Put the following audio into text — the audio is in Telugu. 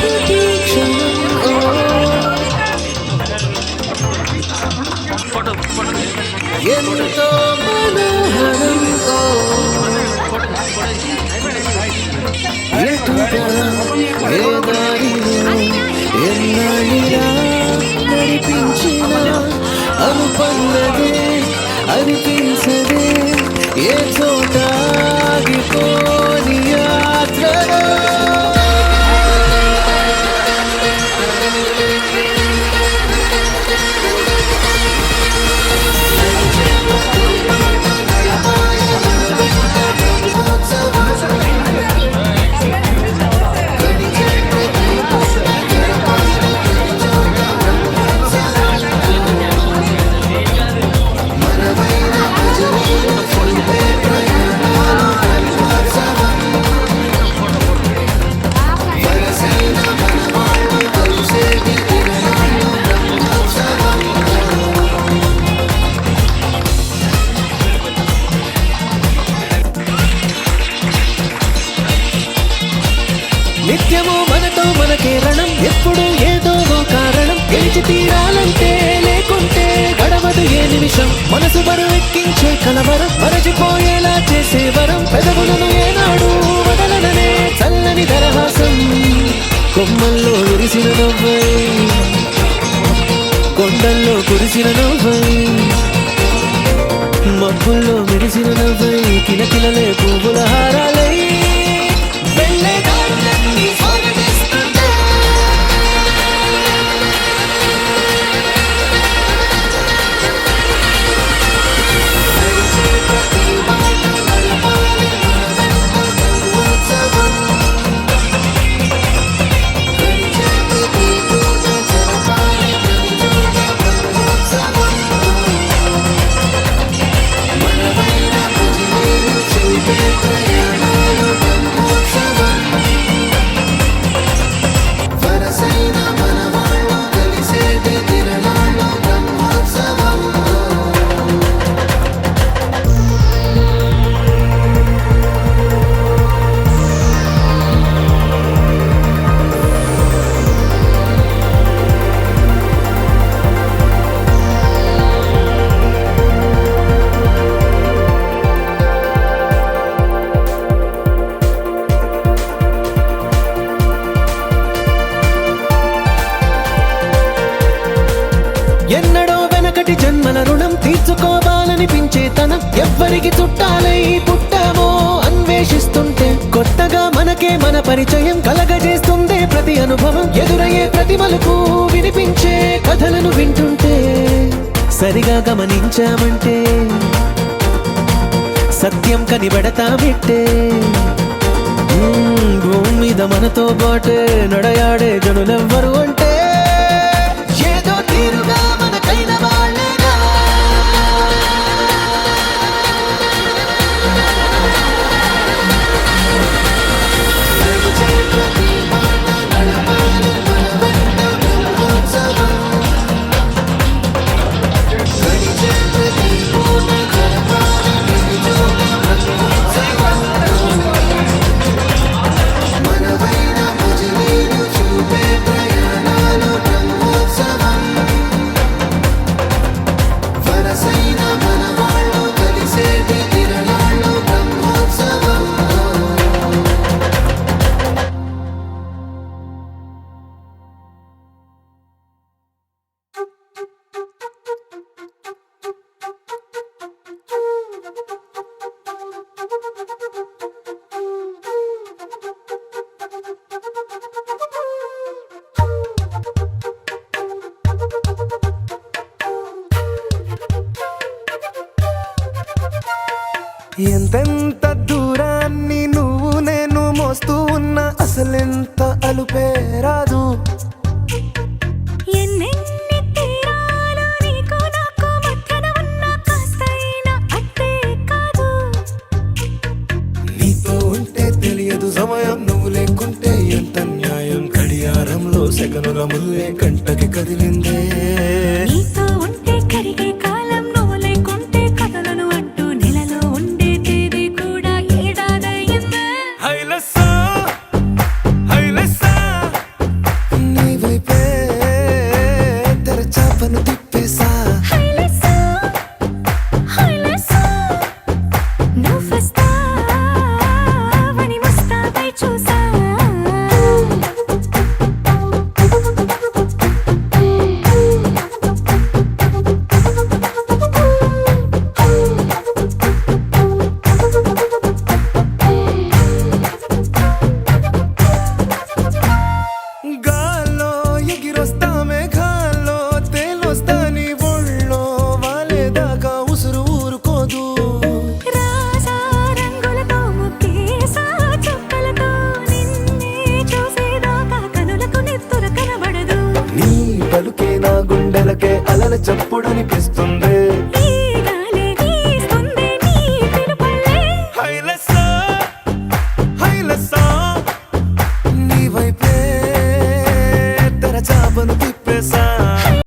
ప్రతి క్షణం ఎంతో మనోహరం ఎటుగా ఏ దారిలో ఎన్నాళ్ళిలా నడిపించిన అనుపన్నదే అనిపించదే ఏ చోట ఆగిపోని యాత్రలో నిత్యము మనతో మనకే రణం ఎప్పుడు ఏదో కారణం గెలిచి తీరాలంటే లేకుంటే గడవదు ఏ నిమిషం మనసు బరువెక్కించే కలవరం మరచిపోయేలా చేసే వరం పెదవులను ఏనాడు వదలననే చల్లని దరహాసం కొమ్మల్లో విరిసిన నవ్వై కొండల్లో కురిసిన నవ్వై మబ్బుల్లో మెరిసిన నవ్వై కిలకిలలే పువ్వుల హారాలై వెళ్ళే దారులన్నీ స్వాగతిస్తుంటే ఎన్నడో వెనకటి జన్మల రుణం తీర్చుకోవాలనిపించే తనం ఎవ్వరికి చుట్టాలై పుట్టామో అన్వేషిస్తుంటే కొత్తగా మనకే మన పరిచయం కలగజేస్తుందే ప్రతి అనుభవం ఎదురయ్యే ప్రతి మలుపు వినిపించే కథలను వింటుంటే సరిగా గమనించామంటే సత్యం కనిపెడతామిట్టే భూమి మీద మనతో పాటే నడయాడే జనులెవ్వరు అంటే ఏదో తీరుగా మనకైన వాళ్ళేగా ఎంతెంత దూరాన్ని నువ్వు నేను మోస్తూ ఉన్నా అసలెంత అలుపే రాదు ఎన్నెన్ని తీరాలు నీకు నాకు మధ్యన ఉన్న కాస్తైనా అట్టే కాదు నీతో ఉంటే తెలియదు సమయం నువ్వు లేకుంటే ఎంత న్యాయం గడియారంలో సెకనుల ముల్లే కంటకి కదిలిందే నీతో ఉంటే కరిగే కాలం నువ్వు లేకుంటే కథలను అంటూ నెలలో ఉండే తేదీ కూడా ఏడాదయ్యిందే హైలెస్సా హైలెస్సా పలుకే నా గుండెలకే అలల చప్పుడనిపిస్తుంది